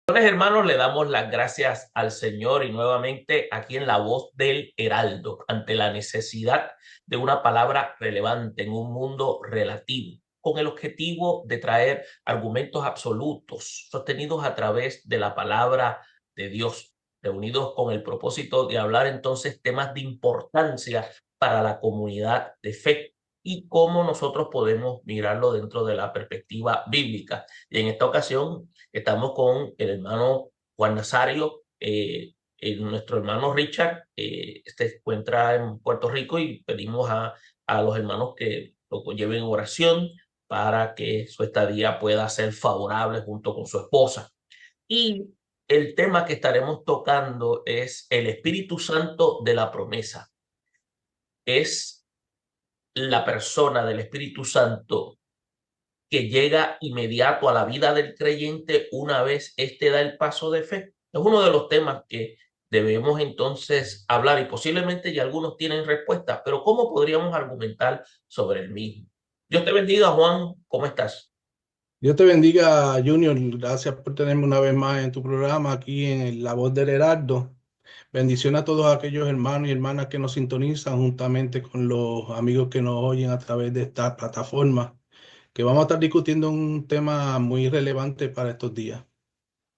Entonces, hermanos, le damos las gracias al Señor y nuevamente aquí en la voz del Heraldo, ante la necesidad de una palabra relevante en un mundo relativo, con el objetivo de traer argumentos absolutos sostenidos a través de la palabra de Dios, reunidos con el propósito de hablar entonces temas de importancia para la comunidad de fe y cómo nosotros podemos mirarlo dentro de la perspectiva bíblica. Y en esta ocasión estamos con el hermano Juan Nazario, nuestro hermano Richard, se encuentra en Puerto Rico y pedimos a los hermanos que lo lleven en oración para que su estadía pueda ser favorable junto con su esposa. Y el tema que estaremos tocando es el Espíritu Santo de la promesa. Es la persona del Espíritu Santo que llega inmediato a la vida del creyente una vez éste da el paso de fe. Es uno de los temas que debemos entonces hablar y posiblemente ya algunos tienen respuesta, pero ¿cómo podríamos argumentar sobre el mismo? Dios te bendiga, Juan. ¿Cómo estás? Dios te bendiga, Junior. Gracias por tenerme una vez más en tu programa aquí en La Voz del Heraldo. Bendición a todos aquellos hermanos y hermanas que nos sintonizan juntamente con los amigos que nos oyen a través de esta plataforma, que vamos a estar discutiendo un tema muy relevante para estos días.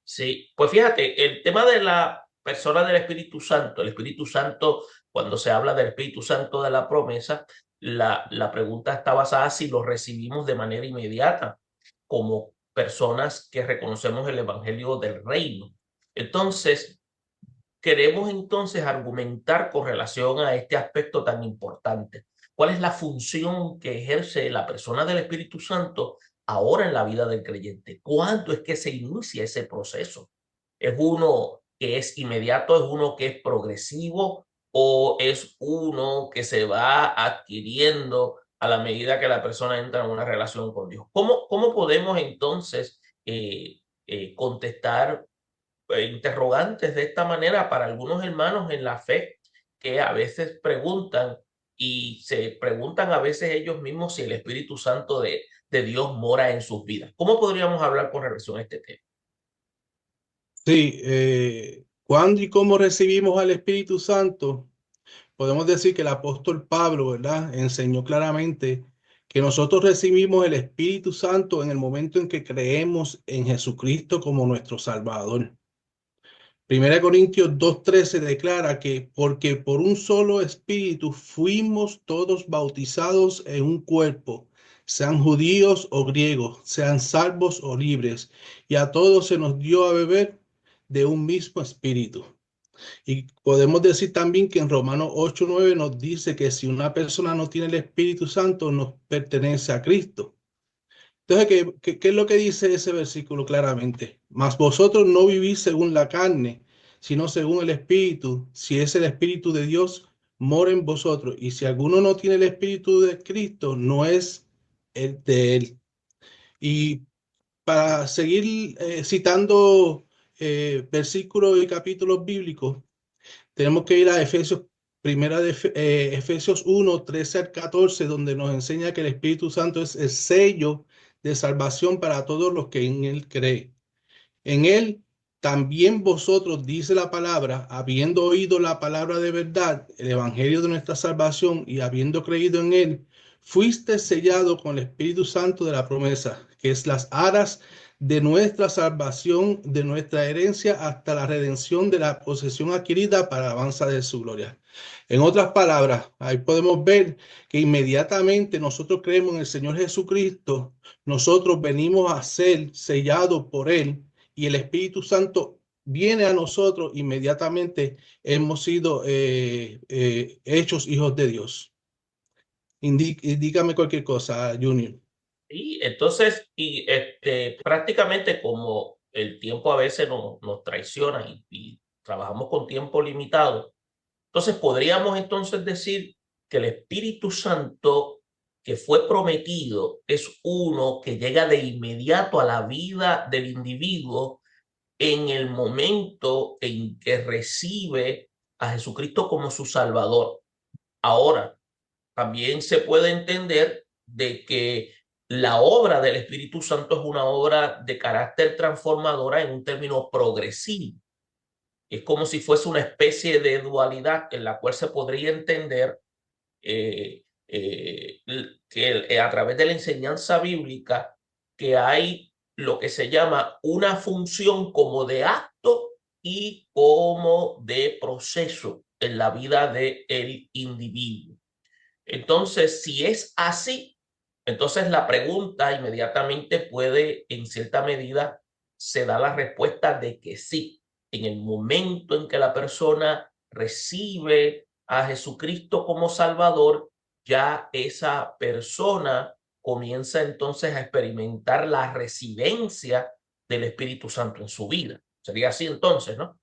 Sí, pues fíjate, el tema de la persona del el Espíritu Santo, cuando se habla del Espíritu Santo de la promesa, la pregunta está basada si lo recibimos de manera inmediata como personas que reconocemos el Evangelio del Reino. Entonces, queremos entonces argumentar con relación a este aspecto tan importante. ¿Cuál es la función que ejerce la persona del Espíritu Santo ahora en la vida del creyente? ¿Cuándo es que se inicia ese proceso? ¿Es uno que es inmediato, es uno que es progresivo o es uno que se va adquiriendo a la medida que la persona entra en una relación con Dios? ¿Cómo podemos entonces contestar interrogantes de esta manera para algunos hermanos en la fe que a veces preguntan y se preguntan a veces ellos mismos si el Espíritu Santo de Dios mora en sus vidas? ¿Cómo podríamos hablar con relación a este tema? Sí, ¿cuándo y cómo recibimos al Espíritu Santo? Podemos decir que el apóstol Pablo, ¿verdad? Enseñó claramente que nosotros recibimos el Espíritu Santo en el momento en que creemos en Jesucristo como nuestro Salvador. Primera Corintios 2:13 declara que porque por un solo espíritu fuimos todos bautizados en un cuerpo, sean judíos o griegos, sean salvos o libres, y a todos se nos dio a beber de un mismo espíritu. Y podemos decir también que en Romanos 8:9 nos dice que si una persona no tiene el Espíritu Santo, no pertenece a Cristo. Entonces, ¿qué es lo que dice ese versículo claramente? Mas vosotros no vivís según la carne, sino según el Espíritu. Si es el Espíritu de Dios, mora en vosotros. Y si alguno no tiene el Espíritu de Cristo, no es el de él. Y para seguir citando versículos y capítulos bíblicos, tenemos que ir a Efesios, Efesios 1:13 al 14, donde nos enseña que el Espíritu Santo es el sello de salvación para todos los que en Él creen. En Él también vosotros, dice la palabra, habiendo oído la palabra de verdad, el Evangelio de nuestra salvación y habiendo creído en Él, fuiste sellado con el Espíritu Santo de la promesa, que es las aras de nuestra salvación, de nuestra herencia, hasta la redención de la posesión adquirida para la alabanza de su gloria. En otras palabras, ahí podemos ver que inmediatamente nosotros creemos en el Señor Jesucristo, nosotros venimos a ser sellados por Él y el Espíritu Santo viene a nosotros, inmediatamente hemos sido hechos hijos de Dios. Indícame cualquier cosa, Junior. Y entonces, prácticamente como el tiempo a veces nos traiciona y trabajamos con tiempo limitado, entonces podríamos entonces decir que el Espíritu Santo que fue prometido es uno que llega de inmediato a la vida del individuo en el momento en que recibe a Jesucristo como su Salvador. Ahora, también se puede entender de que la obra del Espíritu Santo es una obra de carácter transformadora en un término progresivo. Es como si fuese una especie de dualidad en la cual se podría entender que a través de la enseñanza bíblica que hay lo que se llama una función como de acto y como de proceso en la vida del individuo. Entonces, si es así, entonces la pregunta inmediatamente puede, en cierta medida, se da la respuesta de que sí. En el momento en que la persona recibe a Jesucristo como Salvador, ya esa persona comienza entonces a experimentar la residencia del Espíritu Santo en su vida. Sería así entonces, ¿no?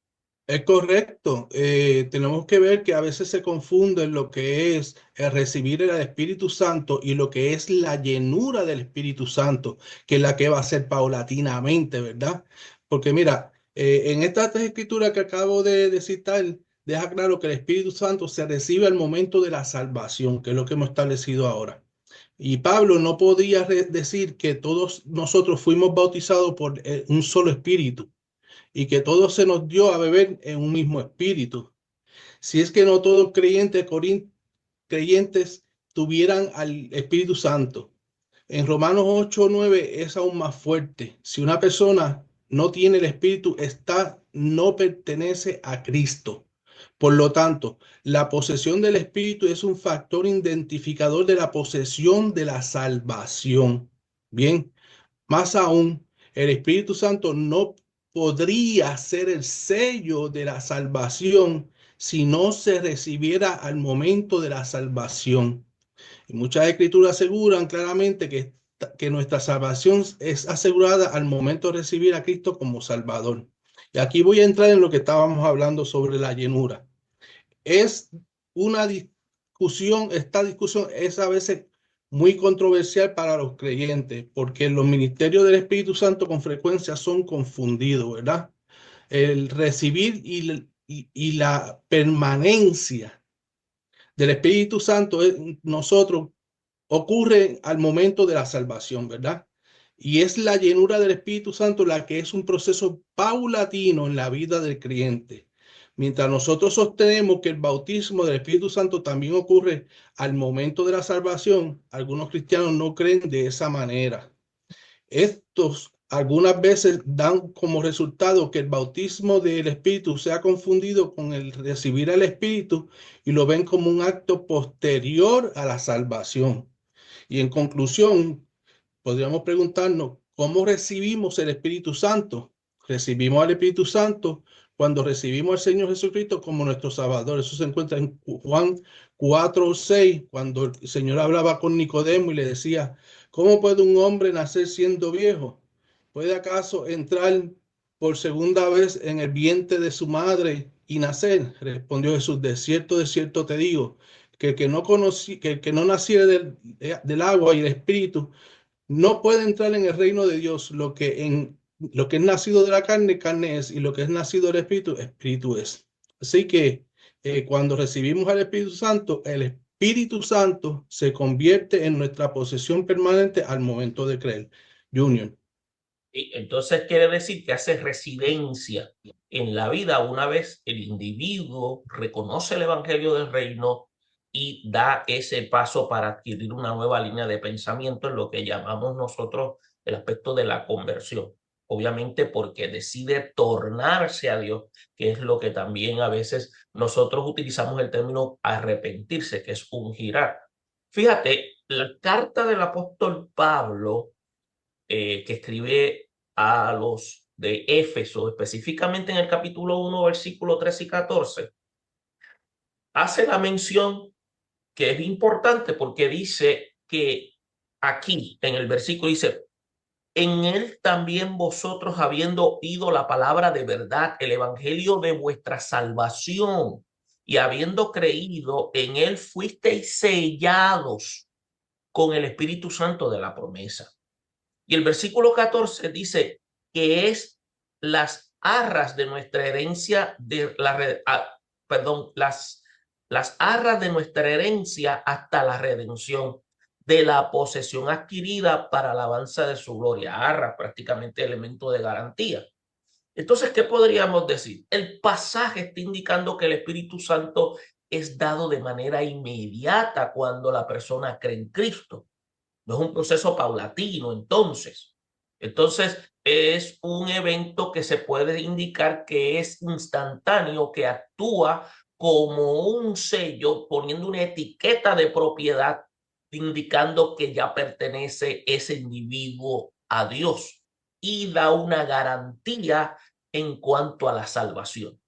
Es correcto. Tenemos que ver que a veces se confunde lo que es el recibir el Espíritu Santo y lo que es la llenura del Espíritu Santo, que es la que va a ser paulatinamente, ¿verdad? Porque mira, en esta escritura que acabo de citar, deja claro que el Espíritu Santo se recibe al momento de la salvación, que es lo que hemos establecido ahora. Y Pablo no podía decir que todos nosotros fuimos bautizados por un solo espíritu y que todo se nos dio a beber en un mismo espíritu. Si es que no todos creyentes tuvieran al Espíritu Santo. En Romanos 8:9 es aún más fuerte. Si una persona no tiene el Espíritu, no pertenece a Cristo. Por lo tanto, la posesión del Espíritu es un factor identificador de la posesión de la salvación. Bien, más aún, el Espíritu Santo no podría ser el sello de la salvación si no se recibiera al momento de la salvación. Y muchas escrituras aseguran claramente que nuestra salvación es asegurada al momento de recibir a Cristo como Salvador. Y aquí voy a entrar en lo que estábamos hablando sobre la llenura. Es una discusión, esta discusión es a veces muy controversial para los creyentes, porque los ministerios del Espíritu Santo con frecuencia son confundidos, ¿verdad? El recibir y la permanencia del Espíritu Santo en nosotros ocurre al momento de la salvación, ¿verdad? Y es la llenura del Espíritu Santo la que es un proceso paulatino en la vida del creyente. Mientras nosotros sostenemos que el bautismo del Espíritu Santo también ocurre al momento de la salvación, algunos cristianos no creen de esa manera. Estos algunas veces dan como resultado que el bautismo del Espíritu sea confundido con el recibir al Espíritu y lo ven como un acto posterior a la salvación. Y en conclusión, podríamos preguntarnos, ¿cómo recibimos el Espíritu Santo? Recibimos al Espíritu Santo cuando recibimos al Señor Jesucristo como nuestro Salvador. Eso se encuentra en Juan 4:6, cuando el Señor hablaba con Nicodemo y le decía, ¿cómo puede un hombre nacer siendo viejo? ¿Puede acaso entrar por segunda vez en el vientre de su madre y nacer? Respondió Jesús, de cierto te digo, que el que no naciera del agua y el Espíritu no puede entrar en el reino de Dios. Lo que es nacido de la carne, carne es, y lo que es nacido del Espíritu, Espíritu es. Así que cuando recibimos al Espíritu Santo, el Espíritu Santo se convierte en nuestra posesión permanente al momento de creer. Junior. Y entonces quiere decir que hace residencia en la vida una vez el individuo reconoce el Evangelio del Reino y da ese paso para adquirir una nueva línea de pensamiento en lo que llamamos nosotros el aspecto de la conversión. Obviamente porque decide tornarse a Dios, que es lo que también a veces nosotros utilizamos el término arrepentirse, que es un girar. Fíjate, la carta del apóstol Pablo que escribe a los de Éfeso, específicamente en el capítulo 1, versículo 13 y 14, hace la mención que es importante porque dice que aquí en el versículo dice, en él también vosotros habiendo oído la palabra de verdad, el evangelio de vuestra salvación, y habiendo creído en él fuisteis sellados con el Espíritu Santo de la promesa. Y el versículo 14 dice que es las arras de nuestra herencia, las arras de nuestra herencia hasta la redención, de la posesión adquirida para alabanza de su gloria. Arra, prácticamente elemento de garantía. Entonces, ¿qué podríamos decir? El pasaje está indicando que el Espíritu Santo es dado de manera inmediata cuando la persona cree en Cristo. No es un proceso paulatino, entonces. Entonces, es un evento que se puede indicar que es instantáneo, que actúa como un sello, poniendo una etiqueta de propiedad, indicando que ya pertenece ese individuo a Dios y da una garantía en cuanto a la salvación.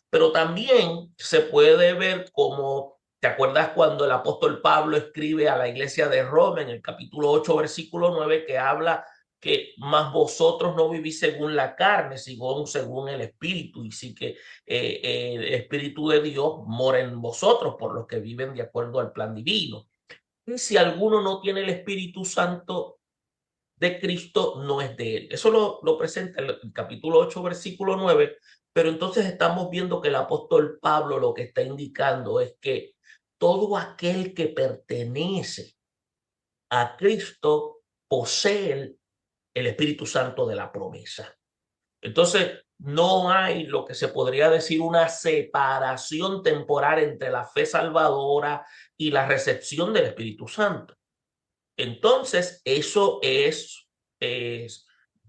Pero también se puede ver como, ¿te acuerdas cuando el apóstol Pablo escribe a la iglesia de Roma en el capítulo 8, versículo 9, que habla que más vosotros no vivís según la carne, sino según el Espíritu, y sí que el Espíritu de Dios mora en vosotros por los que viven de acuerdo al plan divino? Y si alguno no tiene el Espíritu Santo de Cristo, no es de él. Eso lo presenta el capítulo 8, versículo 9, pero entonces estamos viendo que el apóstol Pablo lo que está indicando es que todo aquel que pertenece a Cristo posee el Espíritu Santo de la promesa. Entonces, no hay lo que se podría decir una separación temporal entre la fe salvadora y la recepción del Espíritu Santo. Entonces, eso es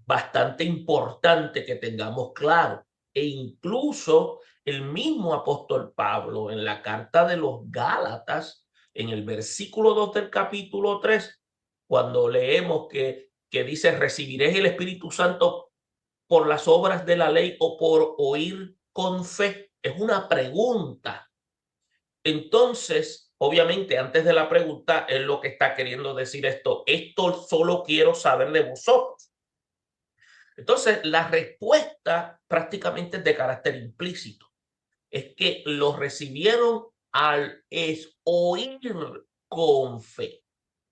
bastante importante que tengamos claro. E incluso el mismo apóstol Pablo en la carta de los Gálatas, en el versículo 2 del capítulo 3, cuando leemos que dice, recibiréis el Espíritu Santo por las obras de la ley o por oír con fe, es una pregunta. Entonces, obviamente, antes de la pregunta, es lo que está queriendo decir esto solo quiero saber de vosotros. Entonces, la respuesta prácticamente es de carácter implícito. Es que lo recibieron al oír con fe,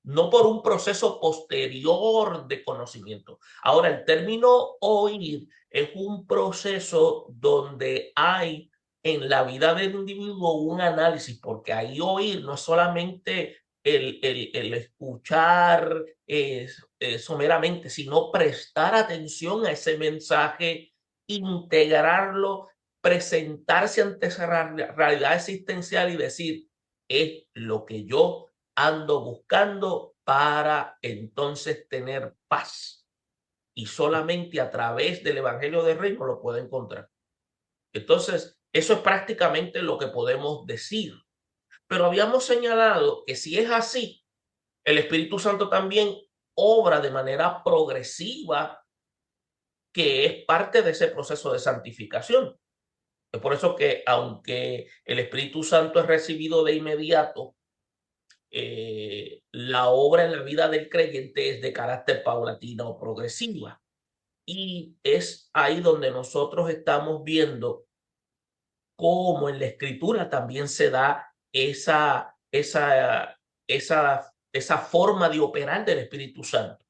no por un proceso posterior de conocimiento. Ahora, el término oír es un proceso donde hay en la vida del individuo un análisis, porque ahí oír no es solamente el escuchar someramente, sino prestar atención a ese mensaje, integrarlo, presentarse ante esa realidad existencial y decir, es lo que yo ando buscando para entonces tener paz. Y solamente a través del Evangelio del Reino lo puedo encontrar. Entonces, eso es prácticamente lo que podemos decir. Pero habíamos señalado que si es así, el Espíritu Santo también obra de manera progresiva, que es parte de ese proceso de santificación. Es por eso que aunque el Espíritu Santo es recibido de inmediato, la obra en la vida del creyente es de carácter paulatina o progresiva. Y es ahí donde nosotros estamos viendo cómo en la escritura también se da esa forma de operar del Espíritu Santo.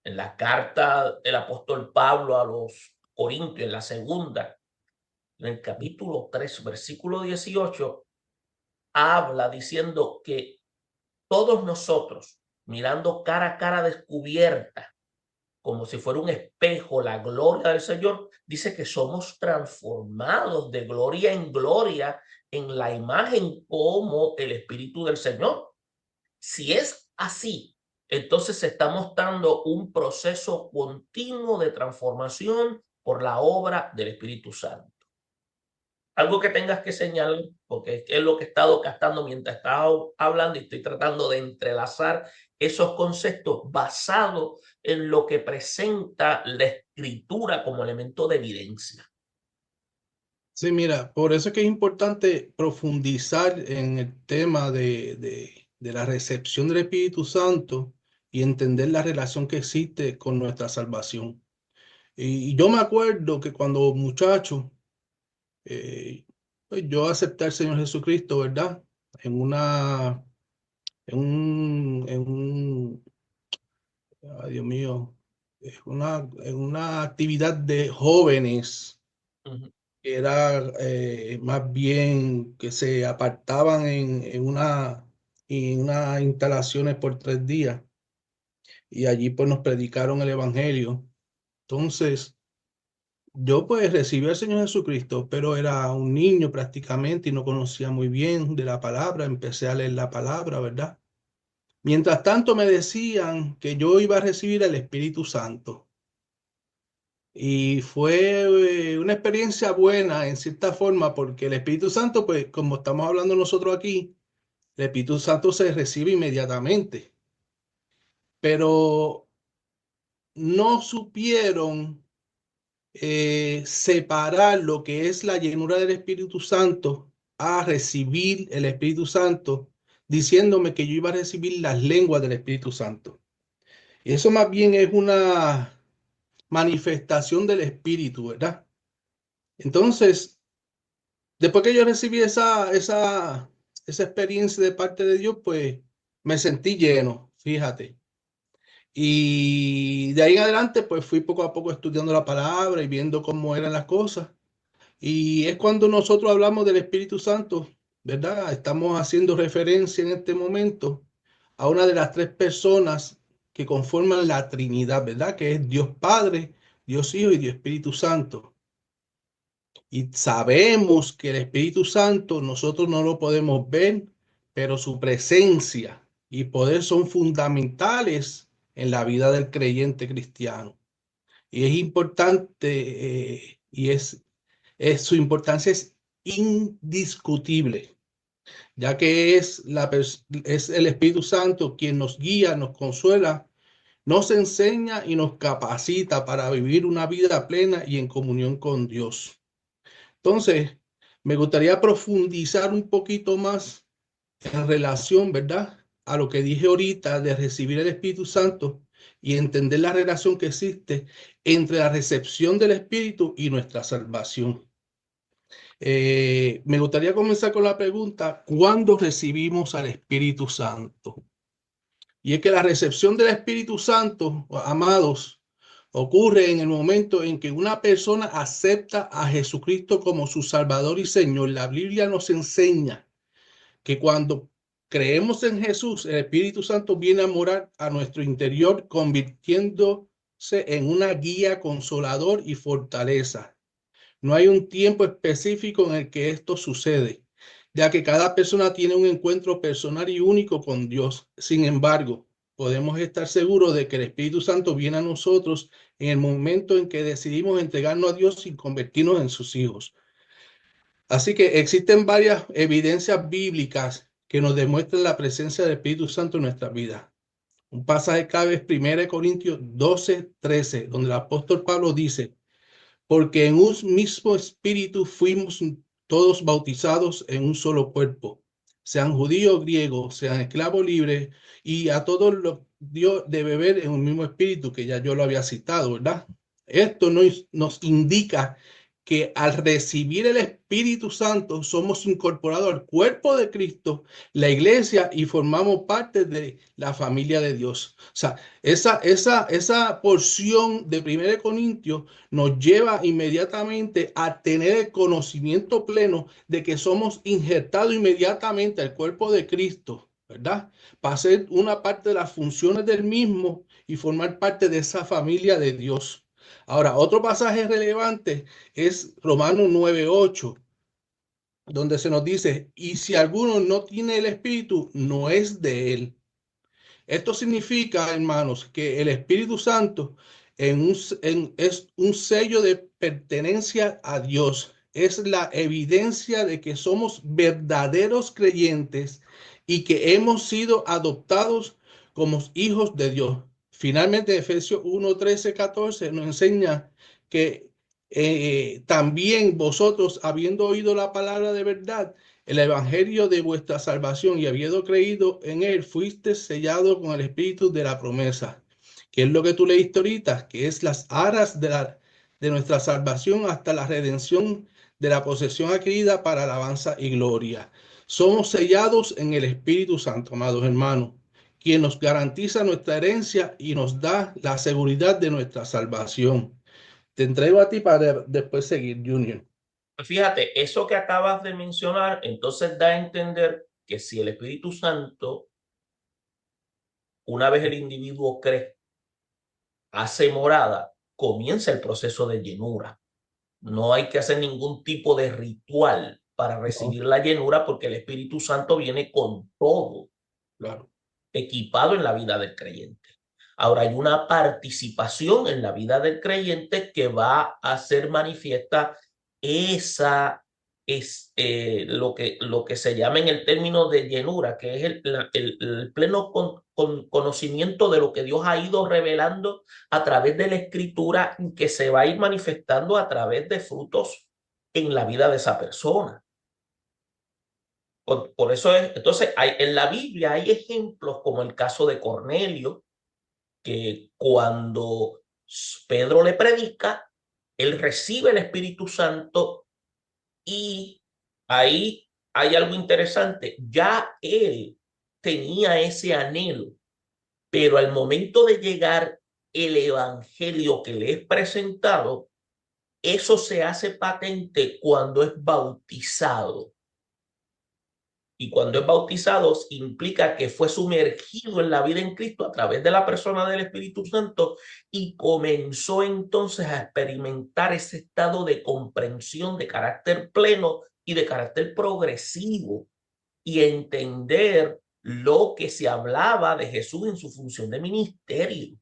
En la carta del apóstol Pablo a los Corintios, en la segunda, en el capítulo 3, versículo 18, habla diciendo que todos nosotros, mirando cara a cara descubierta, como si fuera un espejo, la gloria del Señor, dice que somos transformados de gloria en gloria en la imagen como el Espíritu del Señor. Si es así, entonces estamos dando un proceso continuo de transformación por la obra del Espíritu Santo. Algo que tengas que señalar, porque es lo que he estado captando mientras estaba hablando y estoy tratando de entrelazar esos conceptos basados en lo que presenta la escritura como elemento de evidencia. Sí, mira, por eso es que es importante profundizar en el tema de la recepción del Espíritu Santo y entender la relación que existe con nuestra salvación. Y yo me acuerdo que cuando muchacho, pues yo acepté al Señor Jesucristo, ¿verdad? En una, ay Dios mío, en una actividad de jóvenes Ujú. que era más bien que se apartaban en una y unas instalaciones por 3 días. Y allí pues nos predicaron el evangelio. Entonces, yo pues recibí al Señor Jesucristo, pero era un niño prácticamente y no conocía muy bien de la palabra. Empecé a leer la palabra, ¿verdad? Mientras tanto me decían que yo iba a recibir el Espíritu Santo. Y fue una experiencia buena en cierta forma, porque el Espíritu Santo, pues como estamos hablando nosotros aquí, el Espíritu Santo se recibe inmediatamente, pero no supieron separar lo que es la llenura del Espíritu Santo a recibir el Espíritu Santo, diciéndome que yo iba a recibir las lenguas del Espíritu Santo. Y eso más bien es una manifestación del Espíritu, ¿verdad? Entonces, después que yo recibí esa experiencia de parte de Dios, pues me sentí lleno, fíjate. Y de ahí en adelante, pues fui poco a poco estudiando la palabra y viendo cómo eran las cosas. Y es cuando nosotros hablamos del Espíritu Santo, ¿verdad? Estamos haciendo referencia en este momento a una de las tres personas que conforman la Trinidad, ¿verdad? Que es Dios Padre, Dios Hijo y Dios Espíritu Santo. Y sabemos que el Espíritu Santo nosotros no lo podemos ver, pero su presencia y poder son fundamentales en la vida del creyente cristiano. Y es importante su importancia es indiscutible, ya que es el Espíritu Santo quien nos guía, nos consuela, nos enseña y nos capacita para vivir una vida plena y en comunión con Dios. Entonces, me gustaría profundizar un poquito más en relación, ¿verdad? A lo que dije ahorita de recibir el Espíritu Santo y entender la relación que existe entre la recepción del Espíritu y nuestra salvación. Me gustaría comenzar con la pregunta, ¿cuándo recibimos al Espíritu Santo? Y es que la recepción del Espíritu Santo, amados, ocurre en el momento en que una persona acepta a Jesucristo como su Salvador y Señor. La Biblia nos enseña que cuando creemos en Jesús, el Espíritu Santo viene a morar a nuestro interior, convirtiéndose en una guía, consolador y fortaleza. No hay un tiempo específico en el que esto sucede, ya que cada persona tiene un encuentro personal y único con Dios. Sin embargo, podemos estar seguros de que el Espíritu Santo viene a nosotros en el momento en que decidimos entregarnos a Dios y convertirnos en sus hijos. Así que existen varias evidencias bíblicas que nos demuestran la presencia del Espíritu Santo en nuestra vida. Un pasaje clave es 1 Corintios 12:13, donde el apóstol Pablo dice: porque en un mismo espíritu fuimos todos bautizados en un solo cuerpo, sean judíos o griegos, sean esclavos libres, y a todos los dio de beber en un mismo espíritu, que ya yo lo había citado, ¿verdad? Esto nos indica que al recibir el Espíritu Santo somos incorporados al cuerpo de Cristo, la iglesia, y formamos parte de la familia de Dios. O sea, esa porción de 1 Corintios nos lleva inmediatamente a tener el conocimiento pleno de que somos injertados inmediatamente al cuerpo de Cristo, ¿verdad? Para ser una parte de las funciones del mismo y formar parte de esa familia de Dios. Ahora, otro pasaje relevante es Romanos 9:8, donde se nos dice: y si alguno no tiene el Espíritu, no es de él. Esto significa, hermanos, que el Espíritu Santo es un sello de pertenencia a Dios. Es la evidencia de que somos verdaderos creyentes y que hemos sido adoptados como hijos de Dios. Finalmente, Efesios 1:13-14 nos enseña que también vosotros, habiendo oído la palabra de verdad, el evangelio de vuestra salvación, y habiendo creído en él, fuiste sellado con el espíritu de la promesa, que es lo que tú leíste ahorita, que es las aras de nuestra salvación hasta la redención de la posesión adquirida para alabanza y gloria. Somos sellados en el Espíritu Santo, amados hermanos, quien nos garantiza nuestra herencia y nos da la seguridad de nuestra salvación. Te entrego a ti para después seguir, Junior. Fíjate, eso que acabas de mencionar, entonces da a entender que si el Espíritu Santo, una vez el individuo cree, hace morada, comienza el proceso de llenura. No hay que hacer ningún tipo de ritual para No, recibir la llenura porque el Espíritu Santo viene con todo claro. equipado en la vida del creyente. Ahora hay una participación en la vida del creyente que va a hacer manifiesta esa lo que se llama en el término de llenura, que es el pleno conocimiento de lo que Dios ha ido revelando a través de la escritura y que se va a ir manifestando a través de frutos en la vida de esa persona. Por eso es, entonces, en la Biblia hay ejemplos como el caso de Cornelio, que cuando Pedro le predica, él recibe el Espíritu Santo y ahí hay algo interesante. Ya él tenía ese anhelo, pero al momento de llegar el evangelio que le es presentado, eso se hace patente cuando es bautizado. Y cuando es bautizado implica que fue sumergido en la vida en Cristo a través de la persona del Espíritu Santo y comenzó entonces a experimentar ese estado de comprensión de carácter pleno y de carácter progresivo y entender lo que se hablaba de Jesús en su función de ministerio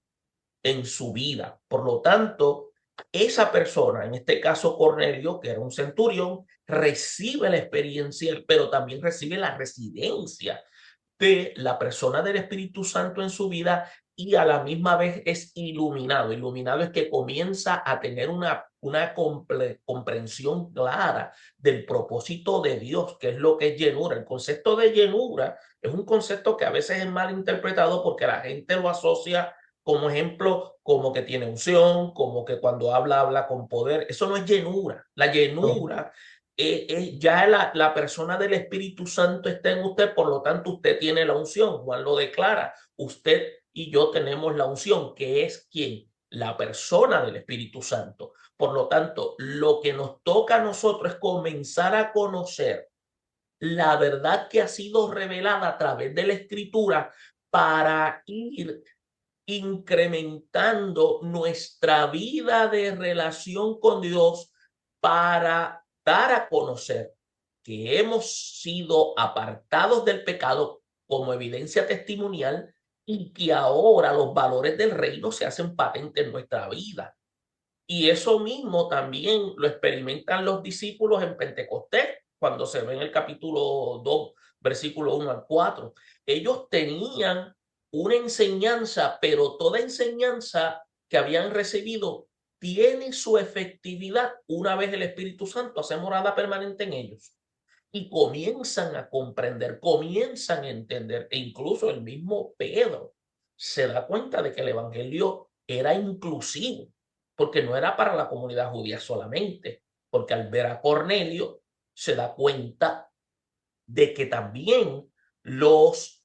en su vida. Por lo tanto, esa persona, en este caso Cornelio, que era un centurión, recibe la experiencia, pero también recibe la residencia de la persona del Espíritu Santo en su vida y a la misma vez es iluminado. Iluminado es que comienza a tener una comprensión clara del propósito de Dios, que es lo que es llenura. El concepto de llenura es un concepto que a veces es mal interpretado porque la gente lo asocia como ejemplo, como que tiene unción, como que cuando habla con poder. Eso no es llenura. La No, llenura ya la persona del Espíritu Santo está en usted, por lo tanto usted tiene la unción. Juan lo declara. Usted y yo tenemos la unción, que es ¿quién? La persona del Espíritu Santo. Por lo tanto, lo que nos toca a nosotros es comenzar a conocer la verdad que ha sido revelada a través de la Escritura para ir incrementando nuestra vida de relación con Dios para dar a conocer que hemos sido apartados del pecado como evidencia testimonial y que ahora los valores del reino se hacen patentes en nuestra vida. Y eso mismo también lo experimentan los discípulos en Pentecostés, cuando se ve en el capítulo 2, versículo 1 al 4. Ellos tenían una enseñanza, pero toda enseñanza que habían recibido tiene su efectividad una vez el Espíritu Santo hace morada permanente en ellos. Y comienzan a comprender, comienzan a entender, e incluso el mismo Pedro se da cuenta de que el Evangelio era inclusivo, porque no era para la comunidad judía solamente, porque al ver a Cornelio se da cuenta de que también los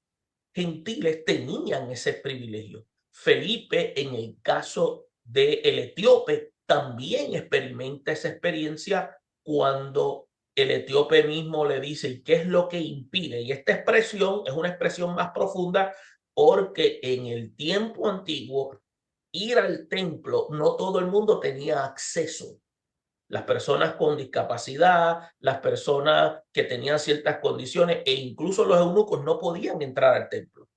gentiles tenían ese privilegio. Felipe, en el caso del etíope, también experimenta esa experiencia cuando el etíope mismo le dice, ¿y qué es lo que impide? Y esta expresión es una expresión más profunda porque en el tiempo antiguo, ir al templo, no todo el mundo tenía acceso. Las personas con discapacidad, las personas que tenían ciertas condiciones e incluso los eunucos no podían entrar al templo.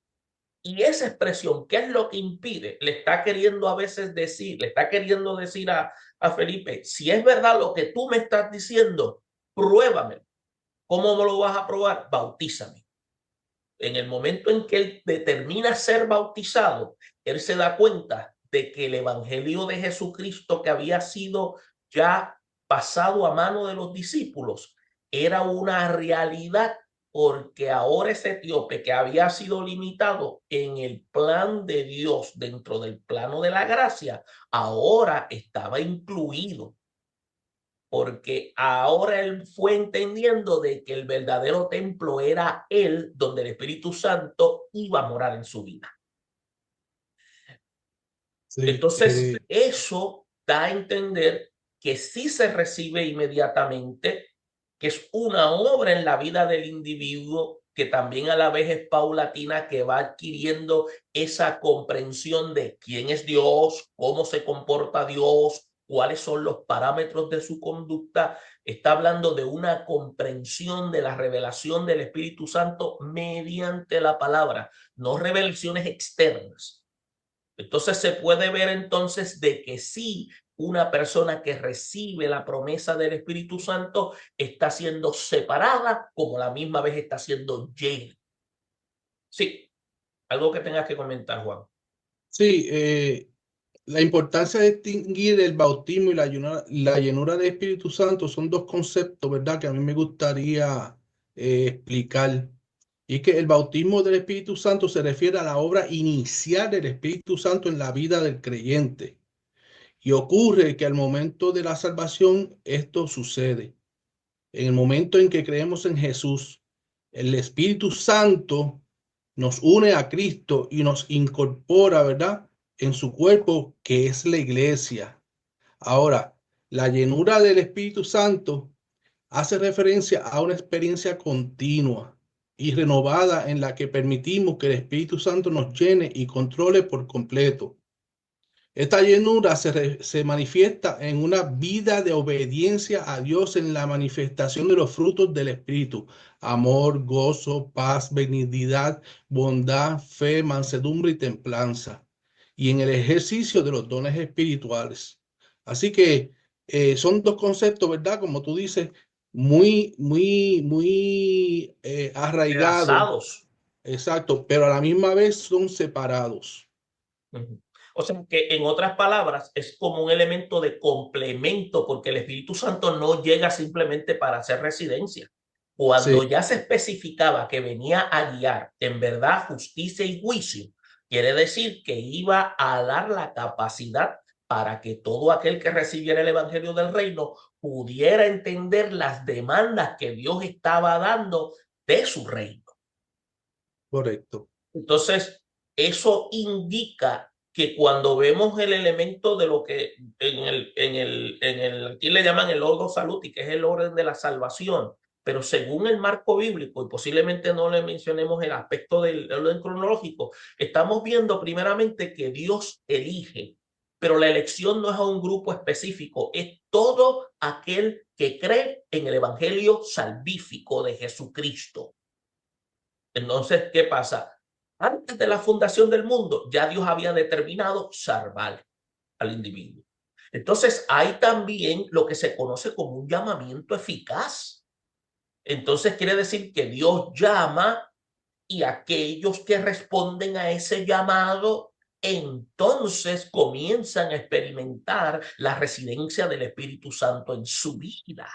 Y esa expresión, ¿qué es lo que impide? Le está queriendo a veces decir, le está queriendo decir a Felipe, si es verdad lo que tú me estás diciendo, pruébame. ¿Cómo me lo vas a probar? Bautízame. En el momento en que él determina ser bautizado, él se da cuenta de que el evangelio de Jesucristo que había sido ya pasado a mano de los discípulos era una realidad porque ahora ese etíope que había sido limitado en el plan de Dios dentro del plano de la gracia, ahora estaba incluido porque ahora él fue entendiendo de que el verdadero templo era él, donde el Espíritu Santo iba a morar en su vida. sí, Entonces, eso da a entender que sí se recibe inmediatamente, que es una obra en la vida del individuo que también a la vez es paulatina, que va adquiriendo esa comprensión de quién es Dios, cómo se comporta Dios, cuáles son los parámetros de su conducta. Está hablando de una comprensión de la revelación del Espíritu Santo mediante la palabra, no revelaciones externas. Entonces se puede ver entonces de que sí, una persona que recibe la promesa del Espíritu Santo está siendo separada, como la misma vez está siendo llena. Sí, algo que tengas que comentar, Juan. Sí, la importancia de distinguir el bautismo y la llenura del Espíritu Santo son dos conceptos, ¿verdad? Que a mí me gustaría explicar. Y es que el bautismo del Espíritu Santo se refiere a la obra inicial del Espíritu Santo en la vida del creyente. Y ocurre que al momento de la salvación esto sucede. En el momento en que creemos en Jesús, el Espíritu Santo nos une a Cristo y nos incorpora, ¿verdad? En su cuerpo, que es la iglesia. Ahora, la llenura del Espíritu Santo hace referencia a una experiencia continua y renovada en la que permitimos que el Espíritu Santo nos llene y controle por completo. Esta llenura se manifiesta en una vida de obediencia a Dios en la manifestación de los frutos del Espíritu: amor, gozo, paz, benignidad, bondad, fe, mansedumbre y templanza, y en el ejercicio de los dones espirituales. Así que son dos conceptos, ¿verdad? Como tú dices, muy arraigados, Enlazados. exacto, pero a la misma vez son separados. O sea que en otras palabras es como un elemento de complemento, porque el Espíritu Santo no llega simplemente para hacer residencia. Sí, Cuando ya se especificaba que venía a guiar en verdad, justicia y juicio, quiere decir que iba a dar la capacidad para que todo aquel que recibiera el Evangelio del Reino pudiera entender las demandas que Dios estaba dando de su reino. correcto. Entonces, eso indica que cuando vemos el elemento de lo que aquí le llaman el orden saluti, que es el orden de la salvación, pero según el marco bíblico, y posiblemente no le mencionemos el aspecto del orden cronológico, estamos viendo primeramente que Dios elige, pero la elección no es a un grupo específico, es todo aquel que cree en el evangelio salvífico de Jesucristo. Entonces, ¿qué pasa? Antes de la fundación del mundo, ya Dios había determinado salvar al individuo. Entonces, hay también lo que se conoce como un llamamiento eficaz. Entonces, quiere decir que Dios llama y aquellos que responden a ese llamado, entonces comienzan a experimentar la residencia del Espíritu Santo en su vida.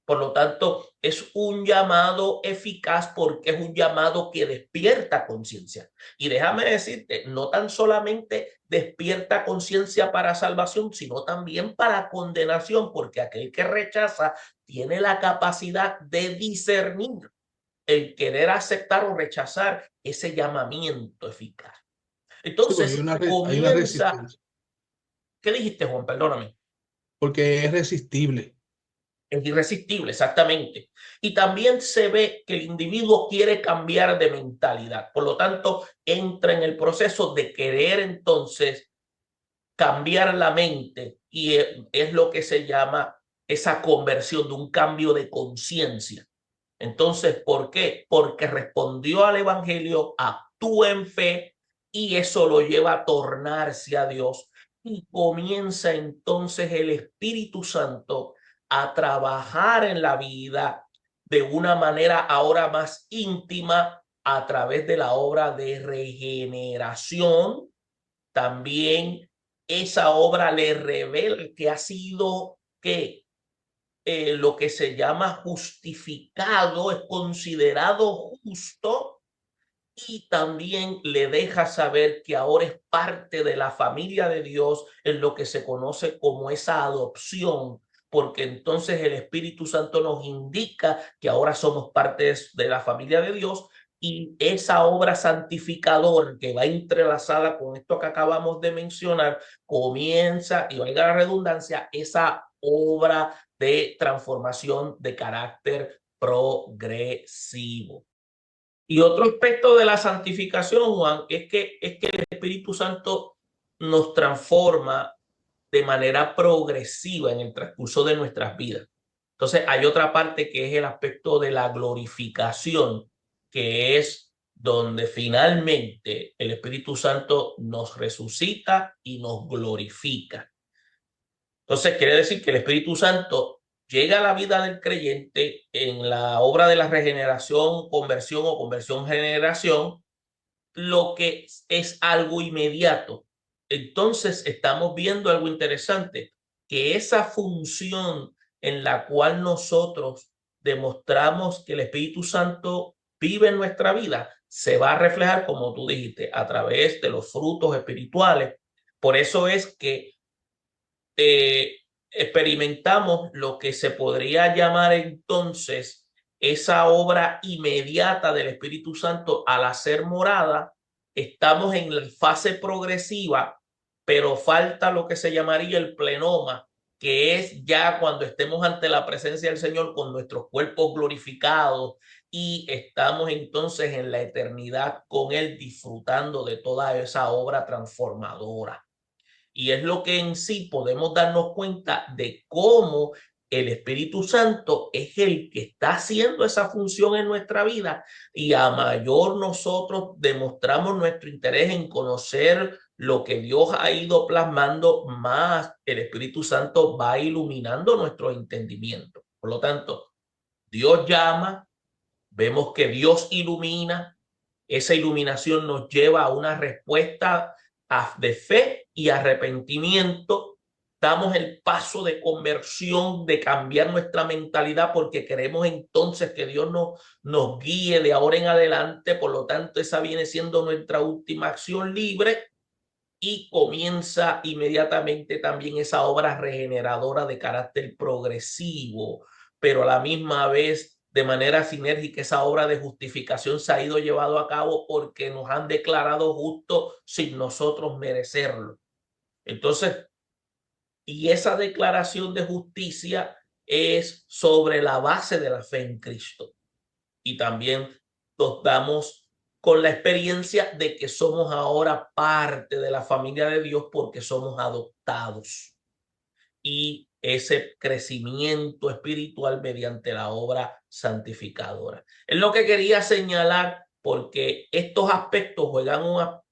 Por lo tanto, es un llamado eficaz porque es un llamado que despierta conciencia. Y déjame decirte, no tan solamente despierta conciencia para salvación, sino también para condenación, porque aquel que rechaza tiene la capacidad de discernir el querer aceptar o rechazar ese llamamiento eficaz. Sí, porque Entonces hay una comienza, resistencia, ¿qué dijiste, Juan? Perdóname. porque es resistible. Es irresistible, exactamente. Y también se ve que el individuo quiere cambiar de mentalidad. Por lo tanto, entra en el proceso de querer entonces cambiar la mente y es lo que se llama esa conversión de un cambio de conciencia. Entonces, ¿por qué? Porque respondió al evangelio, actúa en fe y eso lo lleva a tornarse a Dios y comienza entonces el Espíritu Santo a trabajar en la vida de una manera ahora más íntima a través de la obra de regeneración. También esa obra le revela que ha sido que lo que se llama justificado, es considerado justo, y también le deja saber que ahora es parte de la familia de Dios en lo que se conoce como esa adopción, porque entonces el Espíritu Santo nos indica que ahora somos parte de la familia de Dios, y esa obra santificadora que va entrelazada con esto que acabamos de mencionar, comienza, y valga la redundancia, esa obra de transformación de carácter progresivo. Y otro aspecto de la santificación, Juan, es que el Espíritu Santo nos transforma de manera progresiva en el transcurso de nuestras vidas. Entonces, hay otra parte que es el aspecto de la glorificación, que es donde finalmente el Espíritu Santo nos resucita y nos glorifica. Entonces, quiere decir que el Espíritu Santo llega a la vida del creyente en la obra de la regeneración, conversión o conversión-generación, lo que es algo inmediato. Entonces, estamos viendo algo interesante, que esa función en la cual nosotros demostramos que el Espíritu Santo vive en nuestra vida, se va a reflejar, como tú dijiste, a través de los frutos espirituales. Por eso es que experimentamos lo que se podría llamar entonces esa obra inmediata del Espíritu Santo al hacer morada. Estamos en la fase progresiva, pero falta lo que se llamaría el plenoma, que es ya cuando estemos ante la presencia del Señor con nuestros cuerpos glorificados y estamos entonces en la eternidad con Él disfrutando de toda esa obra transformadora. Y es lo que en sí podemos darnos cuenta de cómo el Espíritu Santo es el que está haciendo esa función en nuestra vida, y a mayor nosotros demostramos nuestro interés en conocer lo que Dios ha ido plasmando, más el Espíritu Santo va iluminando nuestro entendimiento. Por lo tanto, Dios llama, vemos que Dios ilumina, esa iluminación nos lleva a una respuesta de fe y arrepentimiento. Damos el paso de conversión, de cambiar nuestra mentalidad, porque queremos entonces que Dios nos guíe de ahora en adelante. Por lo tanto, esa viene siendo nuestra última acción libre, y comienza inmediatamente también esa obra regeneradora de carácter progresivo, pero a la misma vez de manera sinérgica. Esa obra de justificación se ha ido llevado a cabo porque nos han declarado justos sin nosotros merecerlo. Entonces, y esa declaración de justicia es sobre la base de la fe en Cristo. Y también nos damos con la experiencia de que somos ahora parte de la familia de Dios porque somos adoptados. Y ese crecimiento espiritual mediante la obra santificadora. Es lo que quería señalar, porque estos aspectos juegan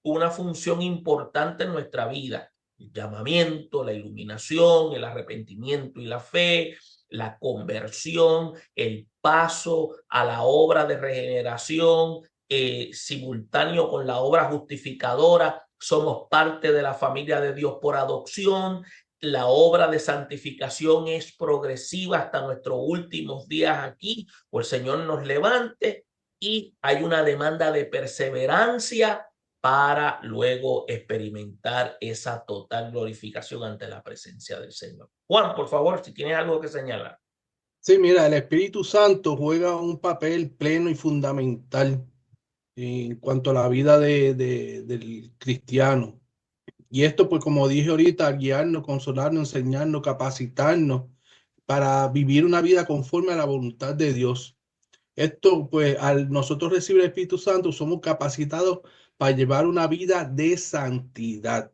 una función importante en nuestra vida. El llamamiento, la iluminación, el arrepentimiento y la fe, la conversión, el paso a la obra de regeneración, simultáneo con la obra justificadora. Somos parte de la familia de Dios por adopción. La obra de santificación es progresiva hasta nuestros últimos días aquí, o el Señor nos levante, y hay una demanda de perseverancia para luego experimentar esa total glorificación ante la presencia del Señor. Juan, por favor, si tienes algo que señalar. Sí, mira, el Espíritu Santo juega un papel pleno y fundamental en cuanto a la vida del cristiano. Y esto, pues como dije ahorita, guiarnos, consolarnos, enseñarnos, capacitarnos para vivir una vida conforme a la voluntad de Dios. Esto, pues, al nosotros recibir el Espíritu Santo, somos capacitados para llevar una vida de santidad,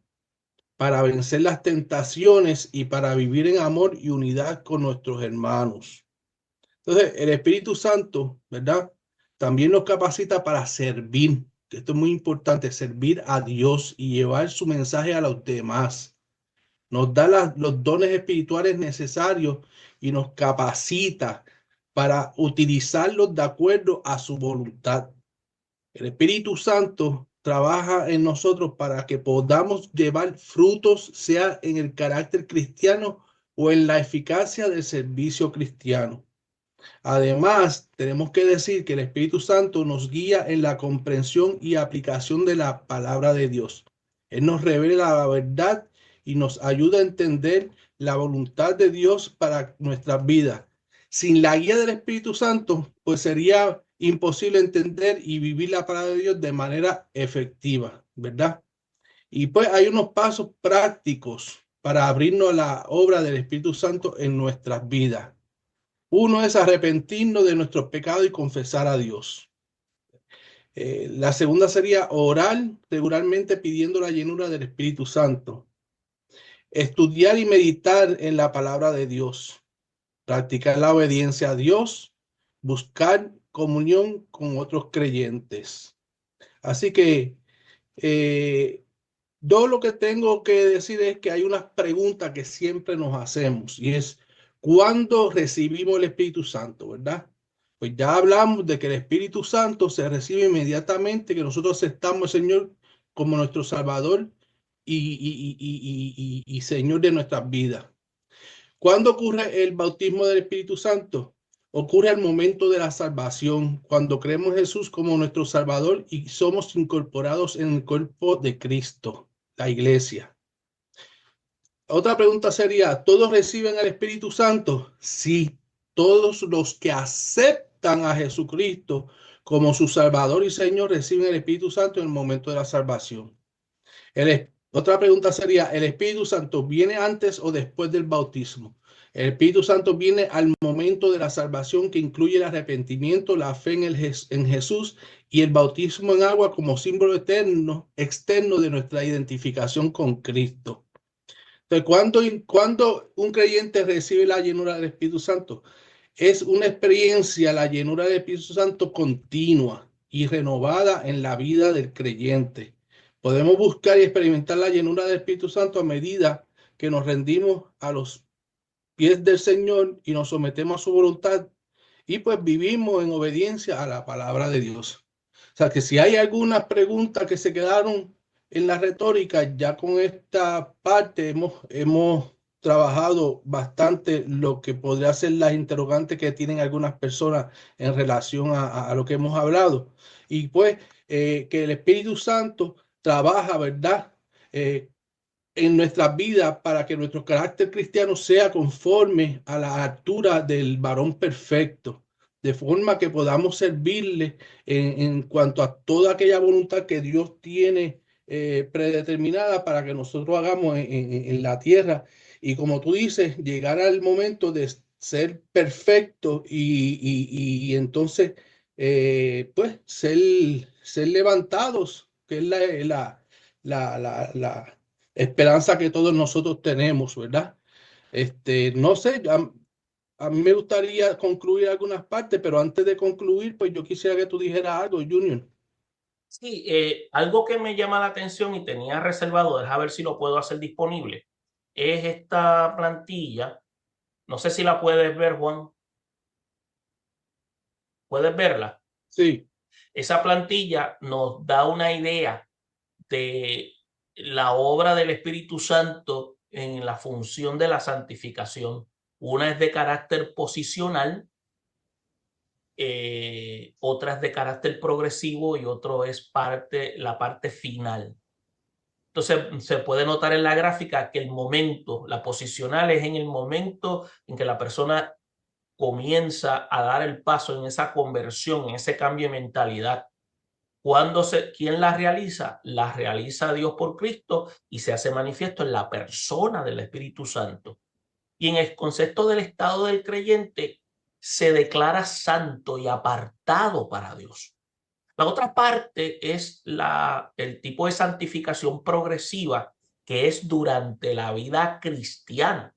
para vencer las tentaciones y para vivir en amor y unidad con nuestros hermanos. Entonces, el Espíritu Santo, ¿verdad? También nos capacita para servir. Esto es muy importante, servir a Dios y llevar su mensaje a los demás. Nos da los dones espirituales necesarios y nos capacita para utilizarlos de acuerdo a su voluntad. El Espíritu Santo trabaja en nosotros para que podamos llevar frutos, sea en el carácter cristiano o en la eficacia del servicio cristiano. Además, tenemos que decir que el Espíritu Santo nos guía en la comprensión y aplicación de la palabra de Dios. Él nos revela la verdad y nos ayuda a entender la voluntad de Dios para nuestras vidas. Sin la guía del Espíritu Santo, pues sería imposible entender y vivir la palabra de Dios de manera efectiva, ¿verdad? Y pues hay unos pasos prácticos para abrirnos a la obra del Espíritu Santo en nuestras vidas. Uno es arrepentirnos de nuestros pecados y confesar a Dios. La segunda sería orar regularmente pidiendo la llenura del Espíritu Santo. Estudiar y meditar en la palabra de Dios. Practicar la obediencia a Dios. Buscar comunión con otros creyentes. Así que yo lo que tengo que decir es que hay unas preguntas que siempre nos hacemos y es, ¿cuándo recibimos el Espíritu Santo, verdad? Pues ya hablamos de que el Espíritu Santo se recibe inmediatamente, que nosotros aceptamos al Señor como nuestro Salvador y Señor de nuestras vidas. ¿Cuándo ocurre el bautismo del Espíritu Santo? Ocurre al momento de la salvación, cuando creemos en Jesús como nuestro Salvador y somos incorporados en el cuerpo de Cristo, la iglesia. Otra pregunta sería, ¿todos reciben el Espíritu Santo? Sí, todos los que aceptan a Jesucristo como su Salvador y Señor reciben el Espíritu Santo en el momento de la salvación. Otra pregunta sería, ¿el Espíritu Santo viene antes o después del bautismo? El Espíritu Santo viene al momento de la salvación, que incluye el arrepentimiento, la fe en Jesús y el bautismo en agua como símbolo externo de nuestra identificación con Cristo. Entonces, ¿cuándo un creyente recibe la llenura del Espíritu Santo? Es una experiencia, la llenura del Espíritu Santo continua y renovada en la vida del creyente. Podemos buscar y experimentar la llenura del Espíritu Santo a medida que nos rendimos a los pies del Señor y nos sometemos a su voluntad y pues vivimos en obediencia a la palabra de Dios. O sea que si hay algunas preguntas que se quedaron en la retórica, ya con esta parte hemos trabajado bastante lo que podría ser las interrogantes que tienen algunas personas en relación a lo que hemos hablado. Y pues que el Espíritu Santo trabaja, ¿verdad? En nuestras vidas para que nuestro carácter cristiano sea conforme a la altura del varón perfecto, de forma que podamos servirle en cuanto a toda aquella voluntad que Dios tiene predeterminada para que nosotros hagamos en la tierra. Y como tú dices, llegar al momento de ser perfecto y entonces, pues, ser levantados, que es la esperanza que todos nosotros tenemos, ¿verdad? No sé, a mí me gustaría concluir algunas partes, pero antes de concluir, pues yo quisiera que tú dijeras algo, Junior. Sí, algo que me llama la atención y tenía reservado, deja ver si lo puedo hacer disponible, es esta plantilla. No sé si la puedes ver, Juan. ¿Puedes verla? Sí, Esa plantilla nos da una idea de la obra del Espíritu Santo en la función de la santificación. Una es de carácter posicional, otra es de carácter progresivo y otro es la parte final. Entonces se puede notar en la gráfica que el momento, la posicional es en el momento en que la persona comienza a dar el paso en esa conversión, en ese cambio de mentalidad. ¿Quién la realiza? La realiza Dios por Cristo y se hace manifiesto en la persona del Espíritu Santo. Y en el concepto del estado del creyente, se declara santo y apartado para Dios. La otra parte es el tipo de santificación progresiva, que es durante la vida cristiana.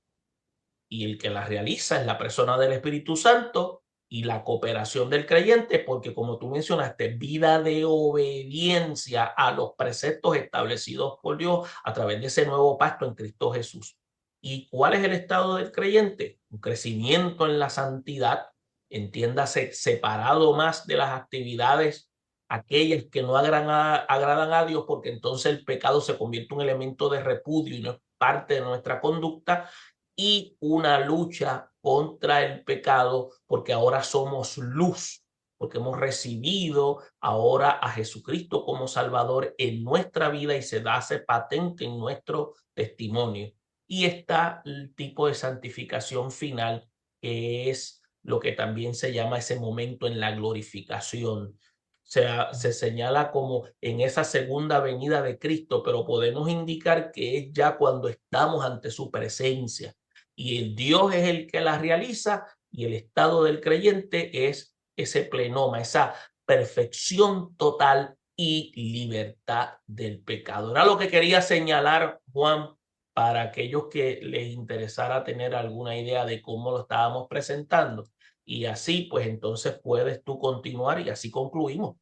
Y el que la realiza es la persona del Espíritu Santo y la cooperación del creyente, porque como tú mencionaste, vida de obediencia a los preceptos establecidos por Dios a través de ese nuevo pacto en Cristo Jesús. ¿Y cuál es el estado del creyente? Un crecimiento en la santidad, entiéndase, separado más de las actividades aquellas que no agradan a Dios, porque entonces el pecado se convierte en un elemento de repudio y no es parte de nuestra conducta, y una lucha contra el pecado, porque ahora somos luz, porque hemos recibido ahora a Jesucristo como Salvador en nuestra vida y se hace patente en nuestro testimonio. Y está el tipo de santificación final, que es lo que también se llama ese momento en la glorificación. Se señala como en esa segunda venida de Cristo, pero podemos indicar que es ya cuando estamos ante su presencia y el Dios es el que la realiza y el estado del creyente es ese plenoma, esa perfección total y libertad del pecado. Era lo que quería señalar, Juan, para aquellos que les interesara tener alguna idea de cómo lo estábamos presentando. Y así, pues entonces puedes tú continuar y así concluimos.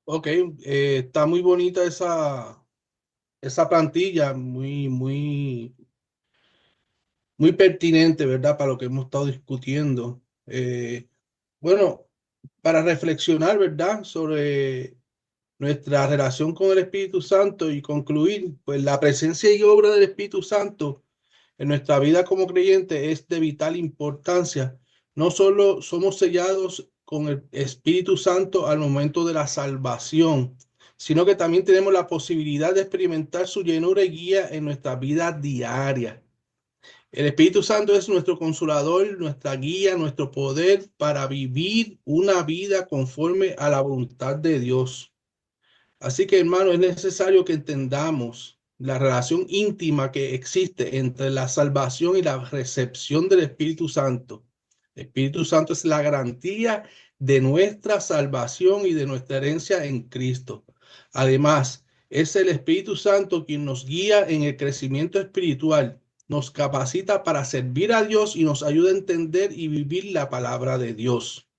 Ok, está muy bonita esa plantilla, muy pertinente, ¿verdad? Para lo que hemos estado discutiendo. Bueno, para reflexionar, ¿verdad? Sobre nuestra relación con el Espíritu Santo y concluir, pues la presencia y obra del Espíritu Santo en nuestra vida como creyente es de vital importancia. No solo somos sellados con el Espíritu Santo al momento de la salvación, sino que también tenemos la posibilidad de experimentar su llenura y guía en nuestra vida diaria. El Espíritu Santo es nuestro consolador, nuestra guía, nuestro poder para vivir una vida conforme a la voluntad de Dios. Así que, hermano, es necesario que entendamos la relación íntima que existe entre la salvación y la recepción del Espíritu Santo. El Espíritu Santo es la garantía de nuestra salvación y de nuestra herencia en Cristo. Además, es el Espíritu Santo quien nos guía en el crecimiento espiritual, nos capacita para servir a Dios y nos ayuda a entender y vivir la palabra de Dios.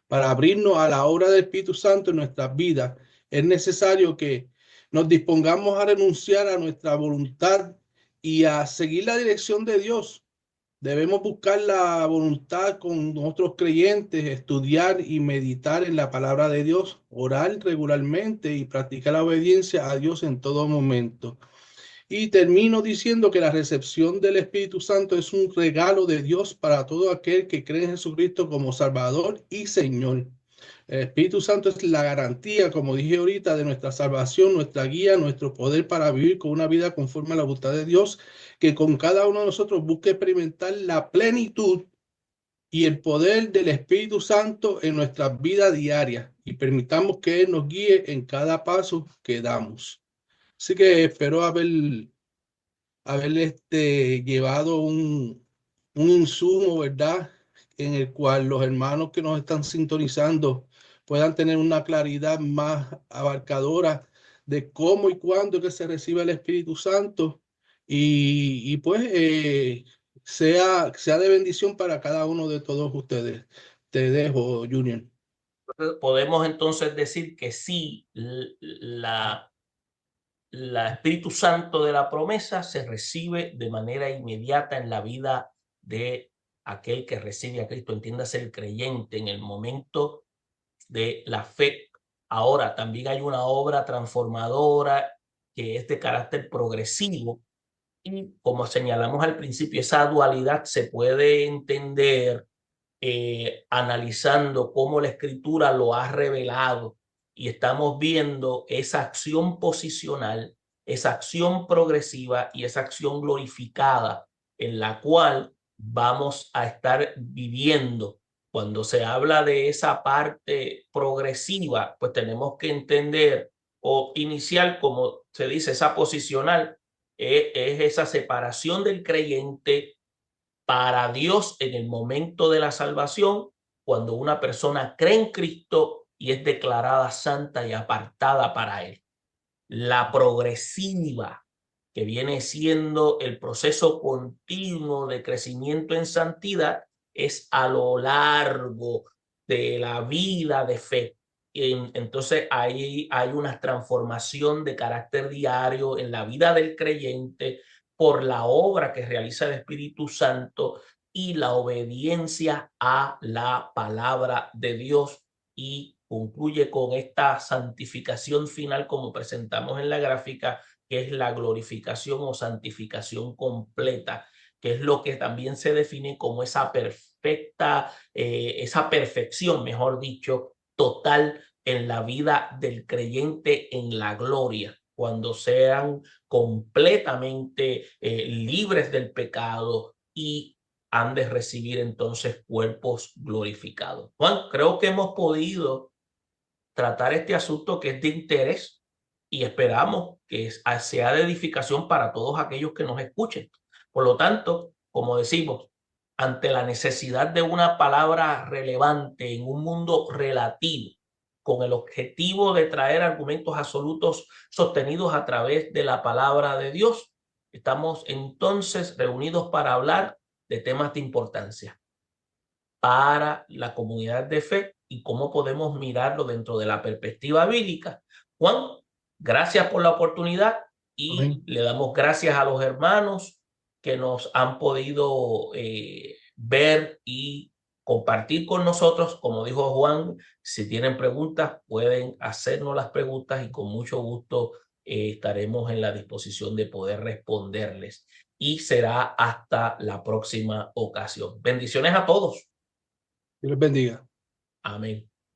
Para abrirnos a la obra del Espíritu Santo en nuestras vidas, es necesario que nos dispongamos a renunciar a nuestra voluntad y a seguir la dirección de Dios. Debemos buscar la voluntad con nuestros creyentes, estudiar y meditar en la palabra de Dios, orar regularmente y practicar la obediencia a Dios en todo momento. Y termino diciendo que la recepción del Espíritu Santo es un regalo de Dios para todo aquel que cree en Jesucristo como Salvador y Señor. El Espíritu Santo es la garantía, como dije ahorita, de nuestra salvación, nuestra guía, nuestro poder para vivir con una vida conforme a la voluntad de Dios, que con cada uno de nosotros busque experimentar la plenitud y el poder del Espíritu Santo en nuestras vidas diarias y permitamos que Él nos guíe en cada paso que damos. Así que espero haber llevado un insumo, ¿verdad? En el cual los hermanos que nos están sintonizando puedan tener una claridad más abarcadora de cómo y cuándo es que se recibe el Espíritu Santo y pues sea de bendición para cada uno de todos ustedes. Te dejo, Junior. Podemos entonces decir que sí, la Espíritu Santo de la promesa se recibe de manera inmediata en la vida de aquel que recibe a Cristo, entiéndase el creyente en el momento de la fe. Ahora, también hay una obra transformadora que es de carácter progresivo y como señalamos al principio, esa dualidad se puede entender analizando cómo la escritura lo ha revelado y estamos viendo esa acción posicional, esa acción progresiva y esa acción glorificada en la cual vamos a estar viviendo. Cuando se habla de esa parte progresiva, pues tenemos que entender o inicial, como se dice, esa posicional, es esa separación del creyente para Dios en el momento de la salvación, cuando una persona cree en Cristo y es declarada santa y apartada para Él. La progresiva, que viene siendo el proceso continuo de crecimiento en santidad, es a lo largo de la vida de fe. Entonces ahí hay una transformación de carácter diario en la vida del creyente por la obra que realiza el Espíritu Santo y la obediencia a la palabra de Dios, y concluye con esta santificación final como presentamos en la gráfica, que es la glorificación o santificación completa, que es lo que también se define como esa perfección, mejor dicho, total en la vida del creyente en la gloria, cuando sean completamente libres del pecado y han de recibir entonces cuerpos glorificados. Juan, creo que hemos podido tratar este asunto que es de interés y esperamos que sea de edificación para todos aquellos que nos escuchen. Por lo tanto, como decimos, ante la necesidad de una palabra relevante en un mundo relativo, con el objetivo de traer argumentos absolutos sostenidos a través de la palabra de Dios. Estamos entonces reunidos para hablar de temas de importancia para la comunidad de fe y cómo podemos mirarlo dentro de la perspectiva bíblica. Juan, gracias por la oportunidad y Amén. le damos gracias a los hermanos que nos han podido ver y compartir con nosotros. Como dijo Juan, si tienen preguntas pueden hacernos las preguntas y con mucho gusto estaremos en la disposición de poder responderles. Y será hasta la próxima ocasión. Bendiciones a todos. Dios les bendiga. Amén.